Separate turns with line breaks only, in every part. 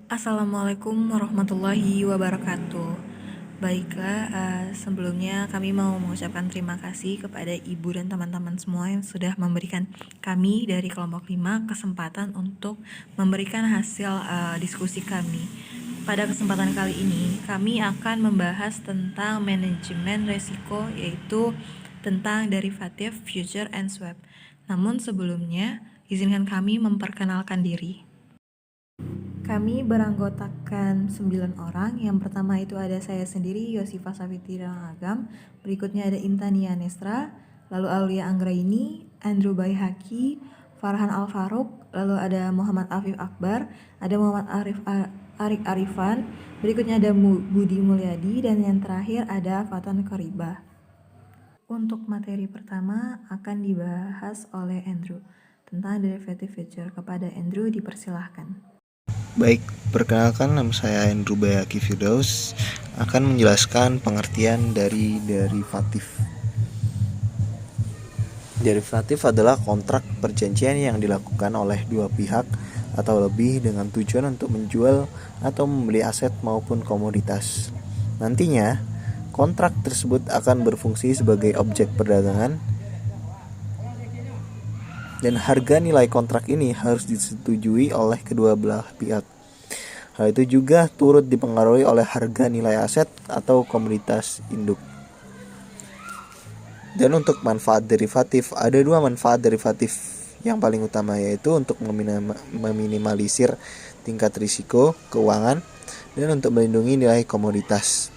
Assalamualaikum warahmatullahi wabarakatuh. Baiklah, sebelumnya kami mau mengucapkan terima kasih kepada ibu dan teman-teman semua yang sudah memberikan kami dari kelompok 5 kesempatan untuk memberikan hasil diskusi kami. Pada kesempatan kali ini, kami akan membahas tentang manajemen resiko, yaitu tentang derivatif, future, and swap. Namun sebelumnya, izinkan kami memperkenalkan diri. Kami beranggotakan 9 orang. Yang pertama itu ada saya sendiri, Yosifa Safitira Agam. Berikutnya ada Intania Nestra, lalu Aulia Anggraini, Andrew Baihaki, Farhan Al-Faruq, lalu ada Muhammad Afif Akbar, ada Muhammad Arik Arifan, berikutnya ada Budi Mulyadi, dan yang terakhir ada Fatan Koribah. Untuk materi pertama akan dibahas oleh Andrew tentang derivative future. Kepada Andrew dipersilahkan.
Baik, perkenalkan nama saya Andrew Bayaki Firdaus akan menjelaskan pengertian dari derivatif. Derivatif adalah kontrak perjanjian yang dilakukan oleh dua pihak atau lebih dengan tujuan untuk menjual atau membeli aset maupun komoditas. Nantinya, kontrak tersebut akan berfungsi sebagai objek perdagangan dan harga nilai kontrak ini harus disetujui oleh kedua belah pihak. Hal itu juga turut dipengaruhi oleh harga nilai aset atau komoditas induk. Dan untuk manfaat derivatif, ada dua manfaat derivatif yang paling utama, yaitu untuk meminimalisir tingkat risiko keuangan dan untuk melindungi nilai komoditas.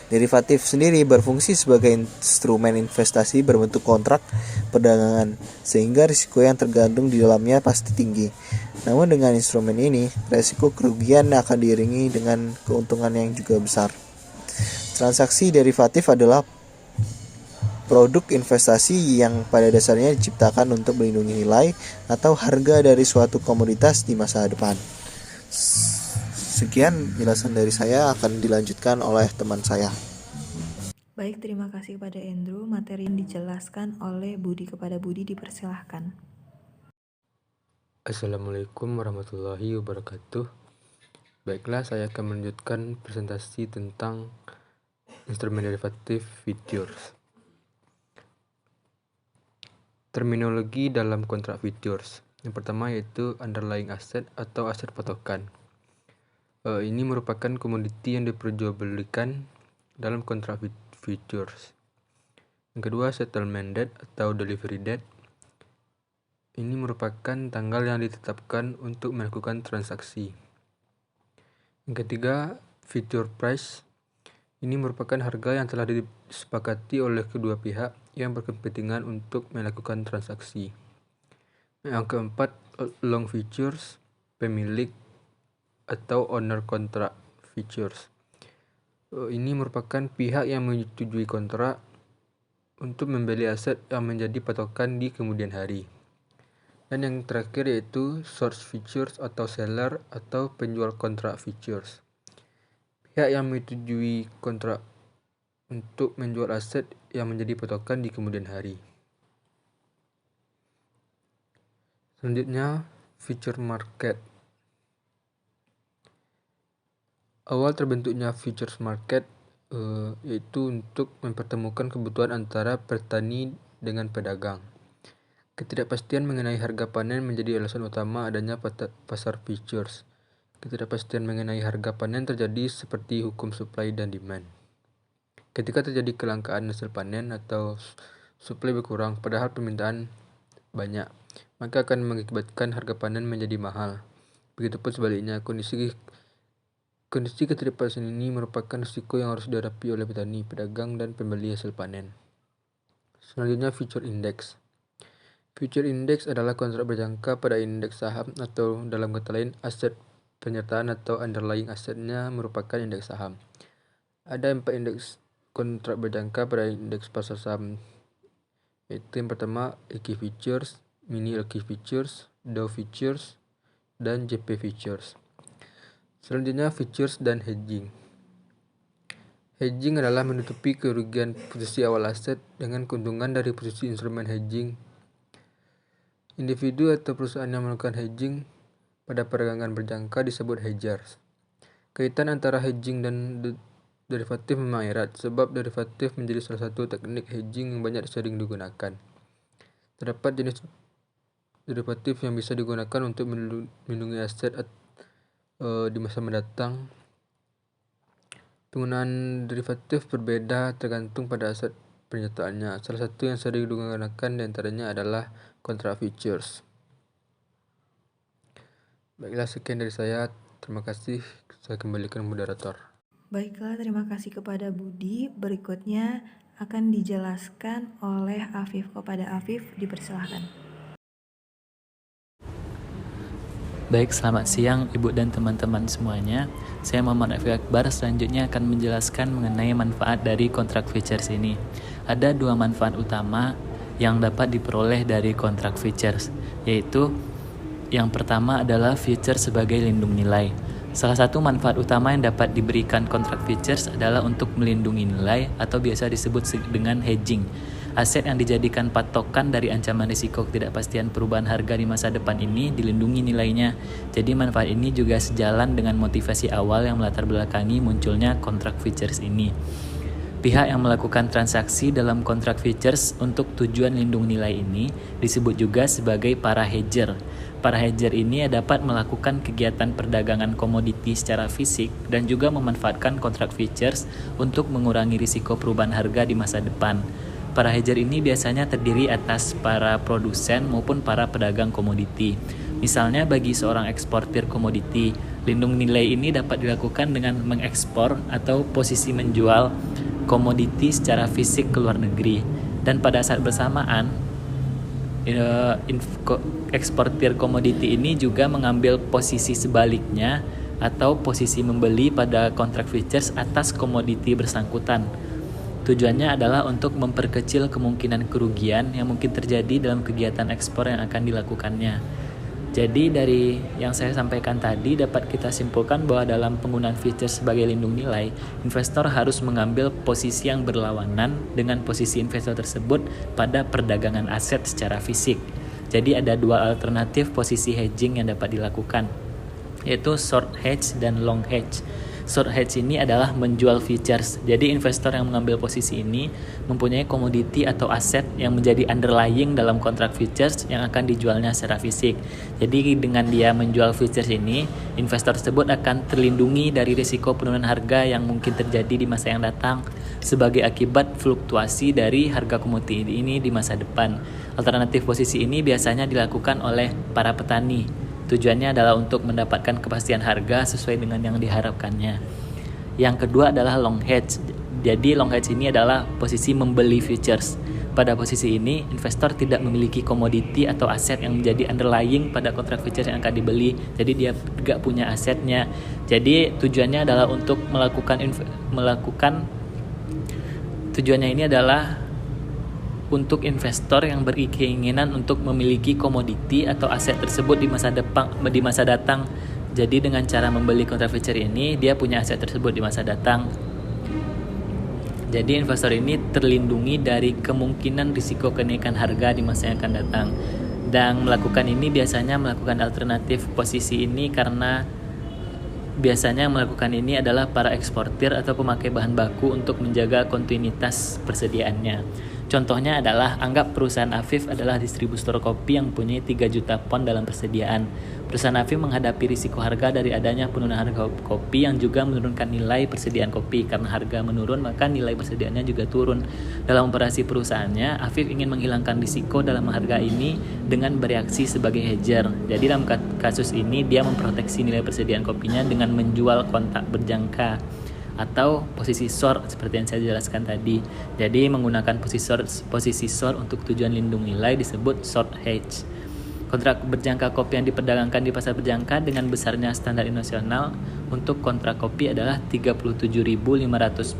Derivatif sendiri berfungsi sebagai instrumen investasi berbentuk kontrak perdagangan, sehingga risiko yang tergantung di dalamnya pasti tinggi. Namun dengan instrumen ini, risiko kerugian akan diiringi dengan keuntungan yang juga besar. Transaksi derivatif adalah produk investasi yang pada dasarnya diciptakan untuk melindungi nilai atau harga dari suatu komoditas di masa depan. Sekian penjelasan dari saya, akan dilanjutkan oleh teman saya.
Baik, terima kasih kepada Andrew. Materi yang dijelaskan oleh Budi. Kepada Budi dipersilahkan.
Assalamualaikum warahmatullahi wabarakatuh. Baiklah, saya akan melanjutkan presentasi tentang instrumen derivatif futures. Terminologi dalam kontrak futures. Yang pertama yaitu underlying asset atau aset patokan. Ini merupakan komoditi yang diperjualbelikan dalam kontrak futures. Yang kedua, settlement date atau delivery date. Ini merupakan tanggal yang ditetapkan untuk melakukan transaksi. Yang ketiga, future price. Ini merupakan harga yang telah disepakati oleh kedua pihak yang berkepentingan untuk melakukan transaksi. Yang keempat, long futures, pemilik atau owner contract futures. Ini merupakan pihak yang menyetujui kontrak untuk membeli aset yang menjadi patokan di kemudian hari. Dan yang terakhir yaitu source futures atau seller atau penjual kontrak futures. Pihak yang menyetujui kontrak untuk menjual aset yang menjadi patokan di kemudian hari. Selanjutnya, future market. Awal terbentuknya futures market yaitu untuk mempertemukan kebutuhan antara petani dengan pedagang. Ketidakpastian mengenai harga panen menjadi alasan utama adanya pasar futures. Ketidakpastian mengenai harga panen terjadi seperti hukum supply dan demand. Ketika terjadi kelangkaan hasil panen atau suplai berkurang padahal permintaan banyak, maka akan mengakibatkan harga panen menjadi mahal. Begitupun sebaliknya, kondisi ketidakpastian ini merupakan risiko yang harus dihadapi oleh petani, pedagang, dan pembeli hasil panen. Selanjutnya, future index. Future index adalah kontrak berjangka pada indeks saham atau dalam kata lain aset penyertaan atau underlying asetnya merupakan indeks saham. Ada 4 indeks kontrak berjangka pada indeks pasar saham, yaitu yang pertama EQ Futures, Mini EQ Futures, Dow Futures, dan JP Futures. Selanjutnya, futures dan hedging. Hedging adalah menutupi kerugian posisi awal aset dengan keuntungan dari posisi instrumen hedging. Individu atau perusahaan yang melakukan hedging pada perdagangan berjangka disebut hedgers. Kaitan antara hedging dan derivatif memang erat, sebab derivatif menjadi salah satu teknik hedging yang banyak sering digunakan. Terdapat jenis derivatif yang bisa digunakan untuk melindungi aset di masa mendatang. Penggunaan derivatif berbeda tergantung pada aset penyertaannya. Salah satu yang sering digunakan diantaranya adalah kontrak futures. Baiklah, sekian dari saya. Terima kasih. Saya kembalikan moderator.
Baiklah, terima kasih kepada Budi. Berikutnya akan dijelaskan oleh Afif. Kepada Afif, dipersilahkan.
Baik, selamat siang Ibu dan teman-teman semuanya. Saya Muhammad Afif Akbar, selanjutnya akan menjelaskan mengenai manfaat dari kontrak futures ini. Ada dua manfaat utama yang dapat diperoleh dari kontrak futures, yaitu yang pertama adalah futures sebagai lindung nilai. Salah satu manfaat utama yang dapat diberikan kontrak futures adalah untuk melindungi nilai atau biasa disebut dengan hedging. Aset yang dijadikan patokan dari ancaman risiko ketidakpastian perubahan harga di masa depan ini dilindungi nilainya. Jadi manfaat ini juga sejalan dengan motivasi awal yang melatar belakangi munculnya kontrak futures ini. Pihak yang melakukan transaksi dalam kontrak futures untuk tujuan lindung nilai ini disebut juga sebagai para hedger. Para hedger ini dapat melakukan kegiatan perdagangan komoditi secara fisik dan juga memanfaatkan kontrak futures untuk mengurangi risiko perubahan harga di masa depan. Para hedger ini biasanya terdiri atas para produsen maupun para pedagang komoditi. Misalnya bagi seorang eksportir komoditi, lindung nilai ini dapat dilakukan dengan mengekspor atau posisi menjual komoditi secara fisik ke luar negeri. Dan pada saat bersamaan, eksportir komoditi ini juga mengambil posisi sebaliknya atau posisi membeli pada kontrak futures atas komoditi bersangkutan. Tujuannya adalah untuk memperkecil kemungkinan kerugian yang mungkin terjadi dalam kegiatan ekspor yang akan dilakukannya. Jadi dari yang saya sampaikan tadi dapat kita simpulkan bahwa dalam penggunaan futures sebagai lindung nilai, investor harus mengambil posisi yang berlawanan dengan posisi investor tersebut pada perdagangan aset secara fisik. Jadi ada dua alternatif posisi hedging yang dapat dilakukan, yaitu short hedge dan long hedge. Short hedge ini adalah menjual futures. Jadi investor yang mengambil posisi ini mempunyai komoditi atau aset yang menjadi underlying dalam kontrak futures yang akan dijualnya secara fisik. Jadi dengan dia menjual futures ini, investor tersebut akan terlindungi dari risiko penurunan harga yang mungkin terjadi di masa yang datang sebagai akibat fluktuasi dari harga komoditi ini di masa depan. Alternatif posisi ini biasanya dilakukan oleh para petani. Tujuannya adalah untuk mendapatkan kepastian harga sesuai dengan yang diharapkannya. Yang kedua adalah long hedge. Jadi long hedge ini adalah posisi membeli futures. Pada posisi ini, investor tidak memiliki komoditi atau aset yang menjadi underlying pada kontrak futures yang akan dibeli. Jadi dia tidak punya asetnya. Jadi tujuannya adalah untuk tujuannya ini adalah untuk investor yang berkeinginan untuk memiliki komoditi atau aset tersebut di masa datang. Jadi dengan cara membeli kontrak futures ini, dia punya aset tersebut di masa datang. Jadi investor ini terlindungi dari kemungkinan risiko kenaikan harga di masa yang akan datang. Dan melakukan ini biasanya melakukan alternatif posisi ini karena biasanya melakukan ini adalah para eksportir atau pemakai bahan baku untuk menjaga kontinuitas persediaannya. Contohnya adalah anggap perusahaan Afif adalah distributor kopi yang punya 3 juta pon dalam persediaan. Perusahaan Afif menghadapi risiko harga dari adanya penurunan harga kopi yang juga menurunkan nilai persediaan kopi. Karena harga menurun, maka nilai persediaannya juga turun. Dalam operasi perusahaannya, Afif ingin menghilangkan risiko dalam harga ini dengan bereaksi sebagai hedger. Jadi dalam kasus ini dia memproteksi nilai persediaan kopinya dengan menjual kontrak berjangka atau posisi short seperti yang saya jelaskan tadi. Jadi menggunakan posisi short untuk tujuan lindung nilai disebut short hedge. Kontrak berjangka kopi yang diperdagangkan di pasar berjangka dengan besarnya standar internasional untuk kontrak kopi adalah 37.500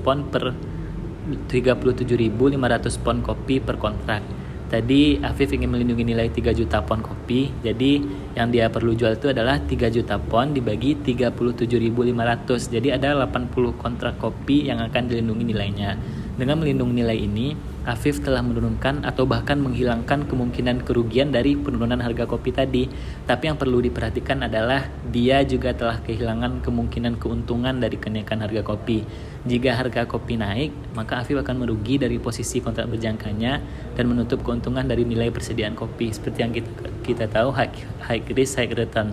pon kopi per kontrak. Tadi Afif ingin melindungi nilai 3 juta pon kopi. Jadi yang dia perlu jual itu adalah 3 juta pon dibagi 37.500. Jadi ada 80 kontrak kopi yang akan dilindungi nilainya. Dengan melindungi nilai ini, Afif telah menurunkan atau bahkan menghilangkan kemungkinan kerugian dari penurunan harga kopi tadi. Tapi yang perlu diperhatikan adalah dia juga telah kehilangan kemungkinan keuntungan dari kenaikan harga kopi. Jika harga kopi naik, maka Afif akan merugi dari posisi kontrak berjangkanya dan menutup keuntungan dari nilai persediaan kopi. Seperti yang kita tahu, high risk, high return.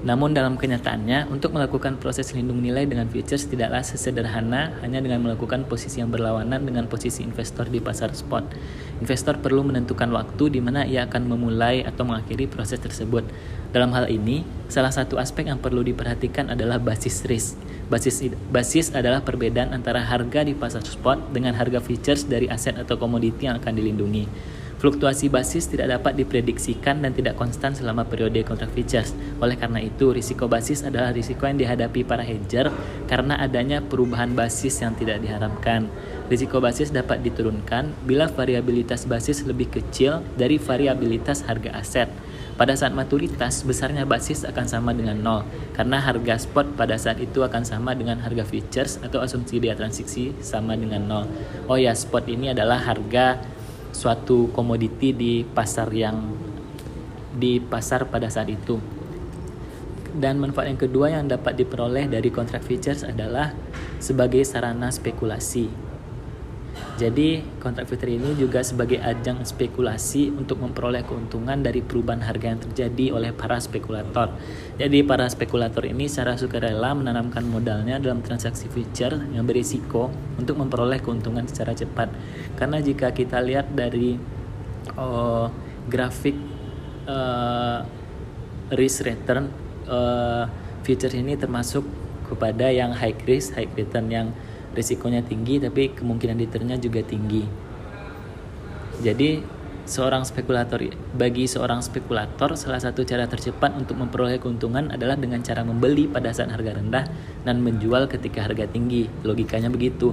Namun dalam kenyataannya, untuk melakukan proses lindung nilai dengan futures tidaklah sesederhana hanya dengan melakukan posisi yang berlawanan dengan posisi investor di pasar spot. Investor perlu menentukan waktu di mana ia akan memulai atau mengakhiri proses tersebut. Dalam hal ini, salah satu aspek yang perlu diperhatikan adalah basis risk. Basis adalah perbedaan antara harga di pasar spot dengan harga futures dari aset atau komoditi yang akan dilindungi. Fluktuasi basis tidak dapat diprediksikan dan tidak konstan selama periode kontrak futures. Oleh karena itu, risiko basis adalah risiko yang dihadapi para hedger karena adanya perubahan basis yang tidak diharapkan. Risiko basis dapat diturunkan bila variabilitas basis lebih kecil dari variabilitas harga aset. Pada saat maturitas, besarnya basis akan sama dengan 0, karena harga spot pada saat itu akan sama dengan harga futures atau asumsi biaya transaksi sama dengan 0. Oh ya, spot ini adalah harga suatu komoditi di pasar pada saat itu. Dan manfaat yang kedua yang dapat diperoleh dari kontrak futures adalah sebagai sarana spekulasi. Jadi kontrak futures ini juga sebagai ajang spekulasi untuk memperoleh keuntungan dari perubahan harga yang terjadi oleh para spekulator. Jadi para spekulator ini secara sukarela menanamkan modalnya dalam transaksi futures yang berisiko untuk memperoleh keuntungan secara cepat. Karena jika kita lihat dari grafik risk return, futures ini termasuk kepada yang high risk, high return, yang risikonya tinggi tapi kemungkinan returnnya juga tinggi. Jadi bagi seorang spekulator, salah satu cara tercepat untuk memperoleh keuntungan adalah dengan cara membeli pada saat harga rendah dan menjual ketika harga tinggi. Logikanya begitu.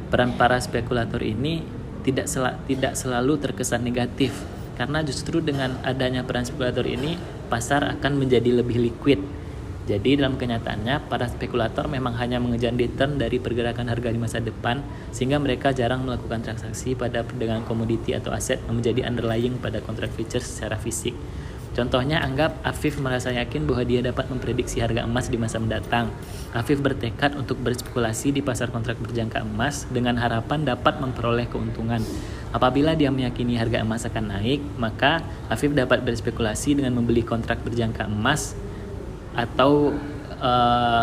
Peran para spekulator ini tidak selalu terkesan negatif, karena justru dengan adanya peran spekulator ini, pasar akan menjadi lebih liquid. Jadi dalam kenyataannya, para spekulator memang hanya mengejar return dari pergerakan harga di masa depan, sehingga mereka jarang melakukan transaksi pada perdagangan komoditi atau aset yang menjadi underlying pada kontrak futures secara fisik. Contohnya, anggap Afif merasa yakin bahwa dia dapat memprediksi harga emas di masa mendatang. Afif bertekad untuk berspekulasi di pasar kontrak berjangka emas dengan harapan dapat memperoleh keuntungan. Apabila dia meyakini harga emas akan naik, maka Afif dapat berspekulasi dengan membeli kontrak berjangka emas atau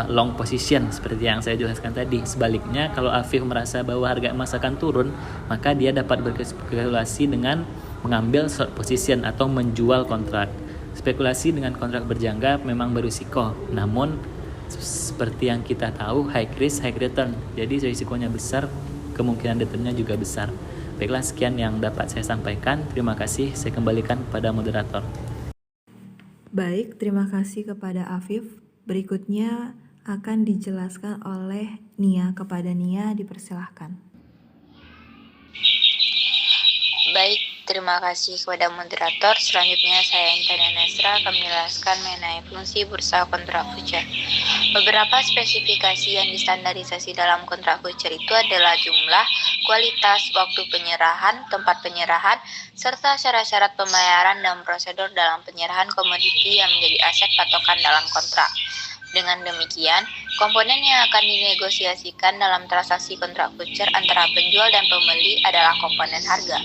long position seperti yang saya jelaskan tadi. Sebaliknya, kalau Afif merasa bahwa harga emas akan turun, maka dia dapat berspekulasi dengan mengambil short position atau menjual kontrak. Spekulasi dengan kontrak berjangka memang berisiko, namun seperti yang kita tahu, high risk, high return. Jadi risikonya besar, kemungkinan returnnya juga besar. Baiklah, sekian yang dapat saya sampaikan. Terima kasih, saya kembalikan kepada moderator.
Baik, terima kasih kepada Afif. Berikutnya akan dijelaskan oleh Nia. Kepada Nia, dipersilahkan.
Baik, terima kasih kepada moderator. Selanjutnya saya Intan Nesra akan menjelaskan mengenai fungsi bursa kontrak futures. Beberapa spesifikasi yang distandarisasi dalam kontrak futures itu adalah jumlah, kualitas, waktu penyerahan, tempat penyerahan, serta syarat-syarat pembayaran dan prosedur dalam penyerahan komoditi yang menjadi aset patokan dalam kontrak. Dengan demikian, komponen yang akan dinegosiasikan dalam transaksi kontrak futures antara penjual dan pembeli adalah komponen harga.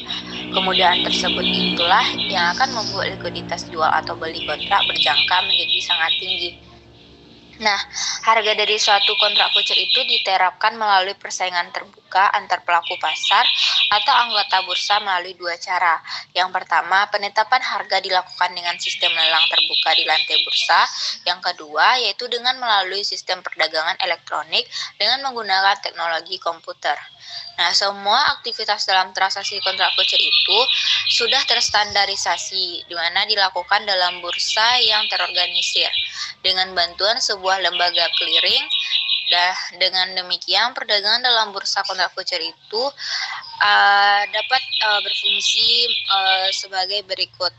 Kemudahan tersebut itulah yang akan membuat likuiditas jual atau beli kontrak berjangka menjadi sangat tinggi. Nah, harga dari suatu kontrak futures itu diterapkan melalui persaingan terbuka antar pelaku pasar atau anggota bursa melalui dua cara. Yang pertama, penetapan harga dilakukan dengan sistem lelang terbuka di lantai bursa. Yang kedua, yaitu dengan melalui sistem perdagangan elektronik dengan menggunakan teknologi komputer. Nah, semua aktivitas dalam transaksi kontrak futures itu sudah terstandarisasi, di mana dilakukan dalam bursa yang terorganisir dengan bantuan sebuah lembaga clearing. Dengan demikian, perdagangan dalam bursa kontrak futures itu dapat berfungsi sebagai berikut.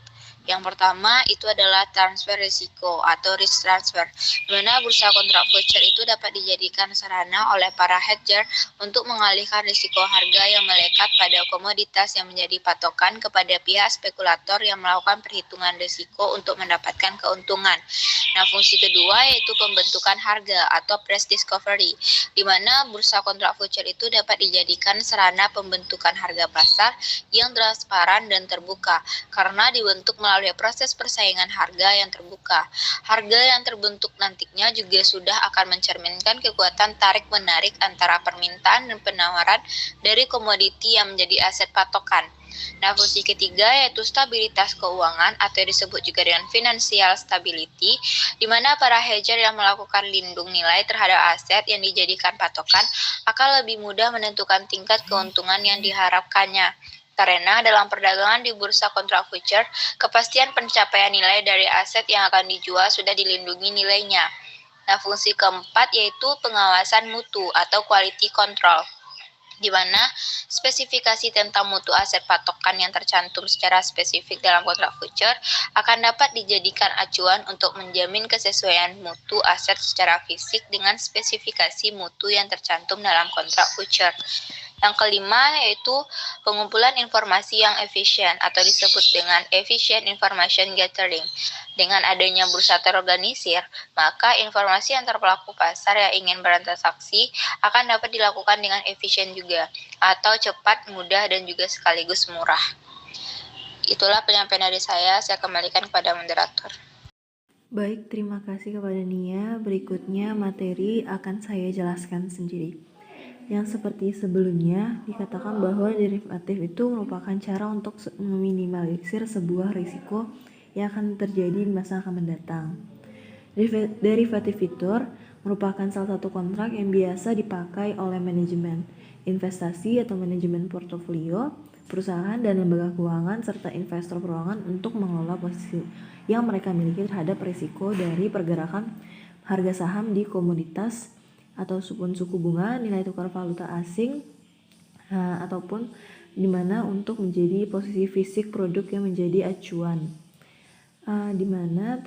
Yang pertama itu adalah transfer risiko atau risk transfer, di mana bursa kontrak future itu dapat dijadikan sarana oleh para hedger untuk mengalihkan risiko harga yang melekat pada komoditas yang menjadi patokan kepada pihak spekulator yang melakukan perhitungan risiko untuk mendapatkan keuntungan. Nah, fungsi kedua yaitu pembentukan harga atau price discovery, di mana bursa kontrak future itu dapat dijadikan sarana pembentukan harga pasar yang transparan dan terbuka karena dibentuk melalui proses persaingan harga yang terbuka. Harga yang terbentuk nantinya juga sudah akan mencerminkan kekuatan tarik-menarik antara permintaan dan penawaran dari komoditi yang menjadi aset patokan. Nah, fungsi ketiga yaitu stabilitas keuangan atau disebut juga dengan financial stability, di mana para hedger yang melakukan lindung nilai terhadap aset yang dijadikan patokan akan lebih mudah menentukan tingkat keuntungan yang diharapkannya. Karena dalam perdagangan di bursa kontrak future, kepastian pencapaian nilai dari aset yang akan dijual sudah dilindungi nilainya. Nah, fungsi keempat yaitu pengawasan mutu atau quality control, di mana spesifikasi tentang mutu aset patokan yang tercantum secara spesifik dalam kontrak future akan dapat dijadikan acuan untuk menjamin kesesuaian mutu aset secara fisik dengan spesifikasi mutu yang tercantum dalam kontrak future. Yang kelima yaitu pengumpulan informasi yang efisien atau disebut dengan efficient information gathering. Dengan adanya bursa terorganisir, maka informasi antar pelaku pasar yang ingin bertransaksi akan dapat dilakukan dengan efisien juga, atau cepat, mudah, dan juga sekaligus murah. Itulah penyampaian dari saya kembalikan kepada moderator.
Baik, terima kasih kepada Nia. Berikutnya materi akan saya jelaskan sendiri. Yang seperti sebelumnya, dikatakan bahwa derivatif itu merupakan cara untuk meminimalisir sebuah risiko yang akan terjadi di masa akan mendatang. Derivatif future merupakan salah satu kontrak yang biasa dipakai oleh manajemen investasi atau manajemen portofolio, perusahaan dan lembaga keuangan serta investor keuangan untuk mengelola posisi yang mereka miliki terhadap risiko dari pergerakan harga saham di komoditas ataupun suku bunga, nilai tukar valuta asing, ataupun dimana untuk menjadi posisi fisik produk yang menjadi acuan, dimana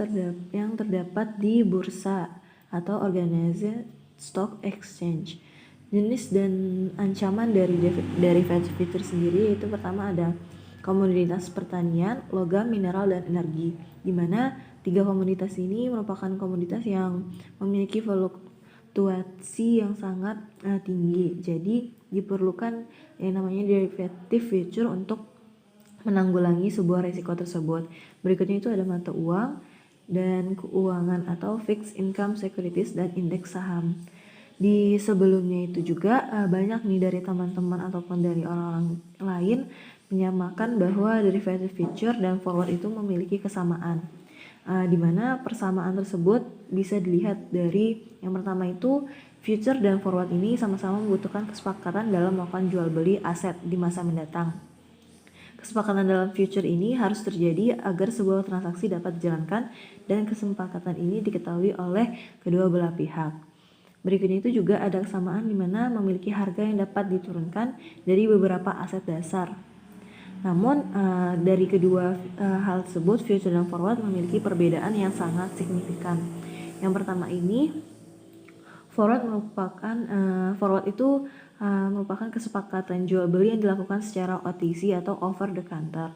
yang terdapat di bursa atau organized stock exchange. Jenis dan ancaman dari derivatif future sendiri yaitu pertama ada komoditas pertanian, logam, mineral, dan energi, dimana 3 komoditas ini merupakan komoditas yang memiliki fluktuasi yang sangat tinggi. Jadi diperlukan yang namanya derivative future untuk menanggulangi sebuah risiko tersebut. Berikutnya itu ada mata uang dan keuangan atau fixed income securities dan indeks saham. Di sebelumnya itu juga banyak nih dari teman-teman ataupun dari orang-orang lain menyamakan bahwa derivative future dan forward itu memiliki kesamaan. Di mana persamaan tersebut bisa dilihat dari yang pertama itu future dan forward ini sama-sama membutuhkan kesepakatan dalam melakukan jual beli aset di masa mendatang. Kesepakatan dalam future ini harus terjadi agar sebuah transaksi dapat dijalankan dan kesepakatan ini diketahui oleh kedua belah pihak. Berikutnya itu juga ada kesamaan di mana memiliki harga yang dapat diturunkan dari beberapa aset dasar. Namun dari kedua hal tersebut, future dan forward memiliki perbedaan yang sangat signifikan. Yang pertama ini, forward itu merupakan kesepakatan jual beli yang dilakukan secara OTC atau over the counter,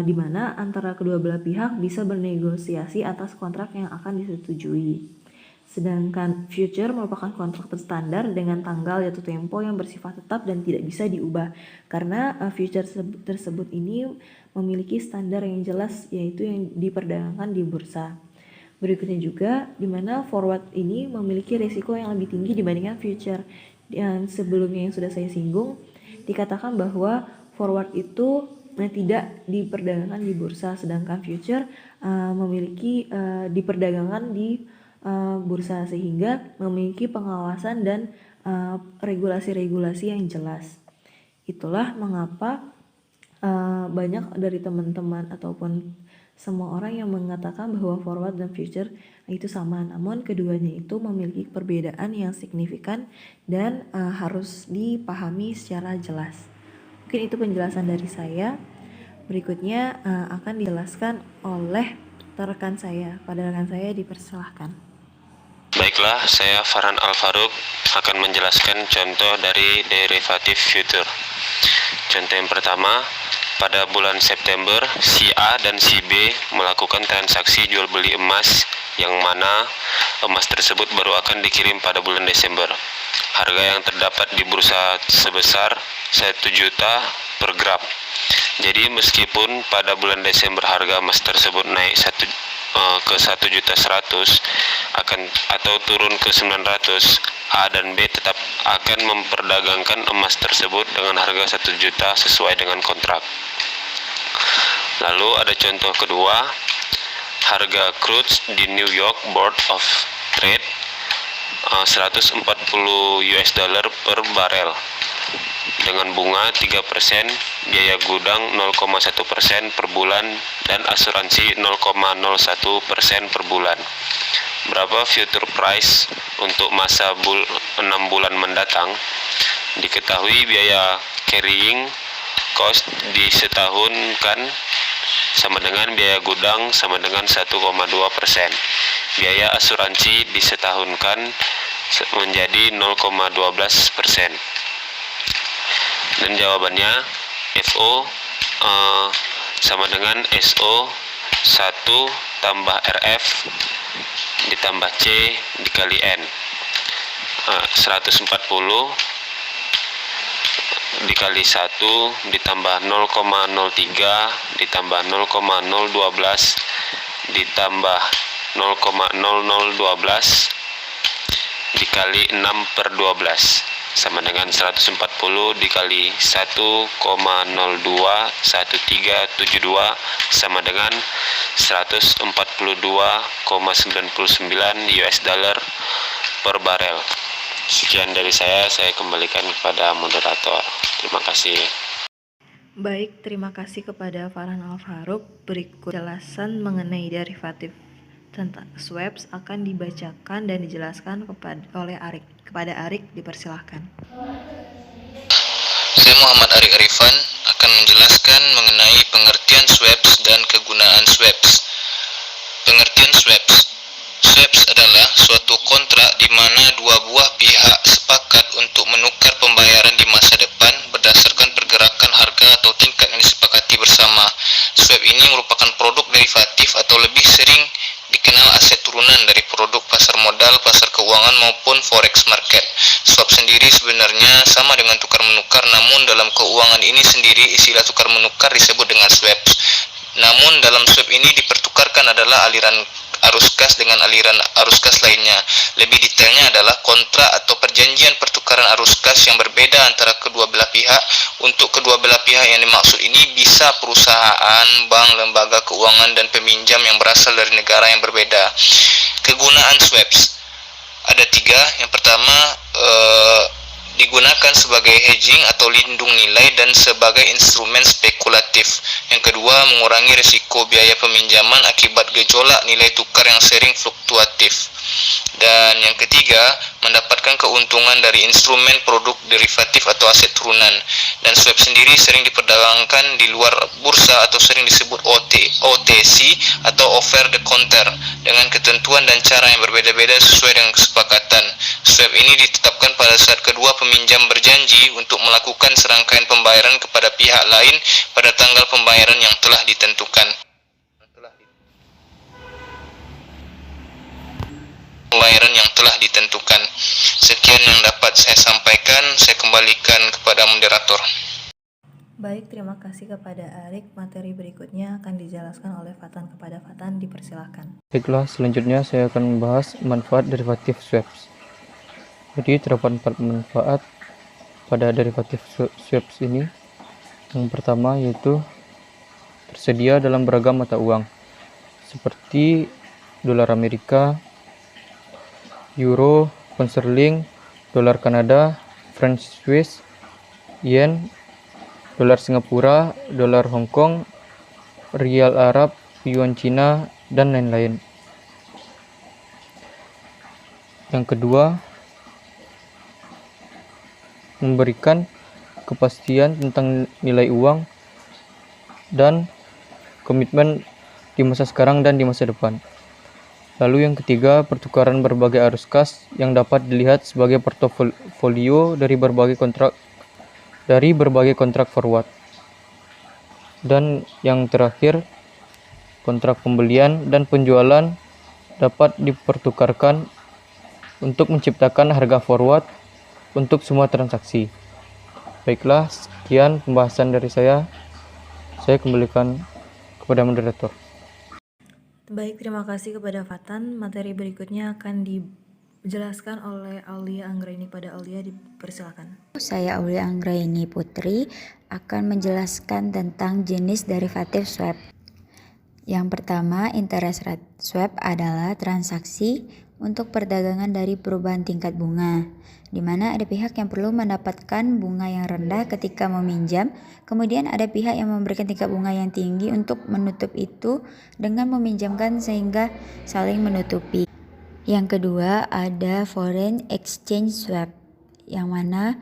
di mana antara kedua belah pihak bisa bernegosiasi atas kontrak yang akan disetujui. Sedangkan future merupakan kontrak berstandar dengan tanggal jatuh tempo yang bersifat tetap dan tidak bisa diubah, karena future tersebut ini memiliki standar yang jelas yaitu yang diperdagangkan di bursa. Berikutnya juga di mana forward ini memiliki risiko yang lebih tinggi dibandingkan future. Dan sebelumnya yang sudah saya singgung, dikatakan bahwa forward itu tidak diperdagangkan di bursa, sedangkan future memiliki diperdagangkan di bursa sehingga memiliki pengawasan dan regulasi-regulasi yang jelas. Itulah mengapa banyak dari teman-teman ataupun semua orang yang mengatakan bahwa forward dan future itu sama, namun keduanya itu memiliki perbedaan yang signifikan dan harus dipahami secara jelas. Mungkin itu penjelasan dari saya. berikutnya akan dijelaskan oleh rekan saya. Pada rekan saya dipersilahkan.
Baiklah, saya Farhan Al-Faruq akan menjelaskan contoh dari derivatif future. Contoh yang pertama, pada bulan September, si A dan si B melakukan transaksi jual beli emas yang mana emas tersebut baru akan dikirim pada bulan Desember. Harga yang terdapat di bursa sebesar 1 juta per gram. Jadi meskipun pada bulan Desember harga emas tersebut naik ke 1.100.000 atau turun ke 900, A dan B tetap akan memperdagangkan emas tersebut dengan harga 1 juta sesuai dengan kontrak. Lalu ada contoh kedua, harga crude di New York Board of Trade 140 US dollar per barel dengan bunga 3%, biaya gudang 0,1% per bulan, dan asuransi 0,01% per bulan. Berapa future price untuk masa 6 bulan mendatang? Diketahui biaya carrying cost di setahun kan sama dengan biaya gudang sama dengan 1,2%. Biaya asuransi disetahunkan menjadi 0,12%. Dan jawabannya FO sama dengan SO 1 tambah RF ditambah C dikali N. 140 dikali 1 ditambah 0,03 ditambah 0,012 ditambah 0,0012 dikali 6 per 12 sama dengan 140 dikali 1,021372 sama dengan 142,99 US dollar per barel. Sekian dari saya kembalikan kepada moderator. Terima kasih.
Baik, terima kasih kepada Farhan Al-Faruq. Berikut penjelasan mengenai derivatif tentang swaps akan dibacakan dan dijelaskan oleh Arik. Kepada Arik, dipersilahkan.
Saya Muhammad Arik Arifan akan menjelaskan mengenai pengertian swaps dan kegunaan swaps. Pengertian swaps. Swaps adalah suatu kontrak di mana dua buah pihak sepakat untuk menukar pembayaran di masa depan berdasarkan pergerakan harga atau tingkat yang disepakati bersama. Swap ini merupakan produk derivatif atau lebih sering dikenal aset turunan dari produk pasar modal, pasar keuangan maupun forex market. Swap sendiri sebenarnya sama dengan tukar menukar, namun dalam keuangan ini sendiri istilah tukar menukar disebut dengan swaps. Namun dalam swap ini dipertukarkan adalah aliran arus kas dengan aliran arus kas lainnya. Lebih detailnya adalah kontrak atau perjanjian pertukaran arus kas yang berbeda antara kedua belah pihak. Untuk kedua belah pihak yang dimaksud ini bisa perusahaan, bank, lembaga keuangan, dan peminjam yang berasal dari negara yang berbeda. Kegunaan swaps ada 3. Yang pertama, digunakan sebagai hedging atau lindung nilai dan sebagai instrumen spekulatif. Yang kedua, mengurangi risiko biaya peminjaman akibat gejolak nilai tukar yang sering fluktuatif. Dan yang ketiga, mendapatkan keuntungan dari instrumen produk derivatif atau aset turunan. Dan swap sendiri sering diperdagangkan di luar bursa atau sering disebut OTC atau over the counter dengan ketentuan dan cara yang berbeda-beda sesuai dengan kesepakatan. Swap ini ditetapkan pada saat kedua peminjam berjanji untuk melakukan serangkaian pembayaran kepada pihak lain pada tanggal pembayaran yang telah ditentukan. Sekian yang dapat saya sampaikan, saya kembalikan kepada moderator.
Baik, terima kasih kepada Arik. Materi berikutnya akan dijelaskan oleh Fatan. Kepada Fatan, dipersilahkan.
Baiklah, selanjutnya saya akan membahas manfaat derivatif swaps. Jadi terdapat 4 manfaat pada derivatif swaps ini. Yang pertama yaitu tersedia dalam beragam mata uang seperti dolar Amerika, euro, pound sterling, dolar Kanada, franc Swiss, yen, dolar Singapura, dolar Hong Kong, rial Arab, yuan Cina, dan lain-lain. Yang kedua, memberikan kepastian tentang nilai uang
dan komitmen di masa sekarang dan di masa depan. Lalu yang ketiga, pertukaran berbagai arus kas yang dapat dilihat sebagai portofolio dari berbagai kontrak forward. Dan yang terakhir, kontrak pembelian dan penjualan dapat dipertukarkan untuk menciptakan harga forward untuk semua transaksi. Baiklah, sekian pembahasan dari saya. Saya kembalikan kepada moderator.
Baik, terima kasih kepada Fatan. Materi berikutnya akan dijelaskan oleh Aulia Anggraini. Pada Aulia, dipersilakan.
Saya Aulia Anggraini Putri akan menjelaskan tentang jenis derivatif swap. Yang pertama, interest rate swap adalah transaksi untuk perdagangan dari perubahan tingkat bunga, di mana ada pihak yang perlu mendapatkan bunga yang rendah ketika meminjam, kemudian ada pihak yang memberikan tingkat bunga yang tinggi untuk menutup itu dengan meminjamkan sehingga saling menutupi. Yang kedua ada foreign exchange swap, yang mana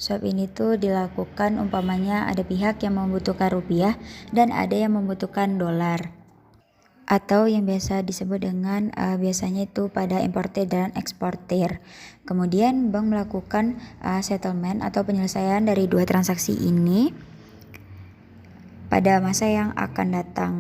swap ini tuh dilakukan umpamanya ada pihak yang membutuhkan rupiah dan ada yang membutuhkan dolar, atau yang biasa disebut dengan biasanya itu pada importer dan eksportir. Kemudian bank melakukan settlement atau penyelesaian dari dua transaksi ini pada masa yang akan datang,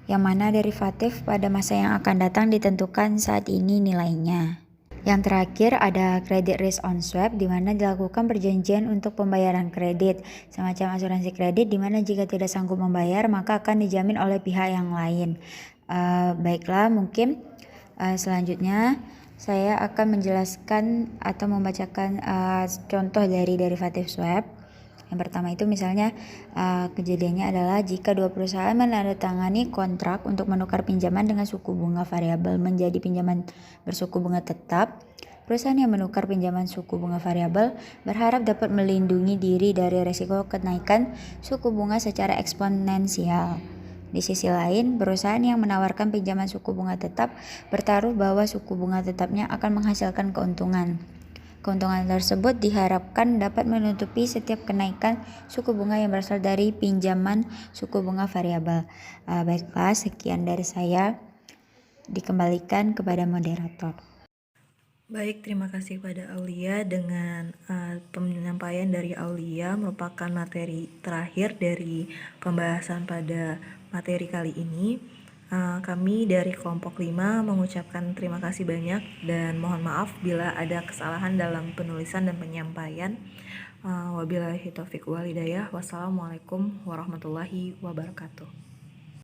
yang mana derivatif pada masa yang akan datang ditentukan saat ini nilainya. Yang terakhir ada credit risk on swap, di mana dilakukan perjanjian untuk pembayaran kredit, semacam asuransi kredit, di mana jika tidak sanggup membayar maka akan dijamin oleh pihak yang lain. Baiklah, mungkin selanjutnya saya akan menjelaskan atau membacakan contoh dari derivatif swap. Yang pertama itu misalnya kejadiannya adalah jika dua perusahaan menandatangani kontrak untuk menukar pinjaman dengan suku bunga variabel menjadi pinjaman bersuku bunga tetap. Perusahaan yang menukar pinjaman suku bunga variabel berharap dapat melindungi diri dari risiko kenaikan suku bunga secara eksponensial. Di sisi lain, perusahaan yang menawarkan pinjaman suku bunga tetap bertaruh bahwa suku bunga tetapnya akan menghasilkan keuntungan. Keuntungan tersebut diharapkan dapat menutupi setiap kenaikan suku bunga yang berasal dari pinjaman suku bunga variabel. Baiklah, sekian dari saya. Dikembalikan kepada moderator.
Baik, terima kasih kepada Aulia. Dengan penyampaian dari Aulia merupakan materi terakhir dari pembahasan pada materi kali ini. Kami dari kelompok 5 mengucapkan terima kasih banyak dan mohon maaf bila ada kesalahan dalam penulisan dan penyampaian. Wabillahi taufiq wal hidayah. Wassalamualaikum warahmatullahi wabarakatuh.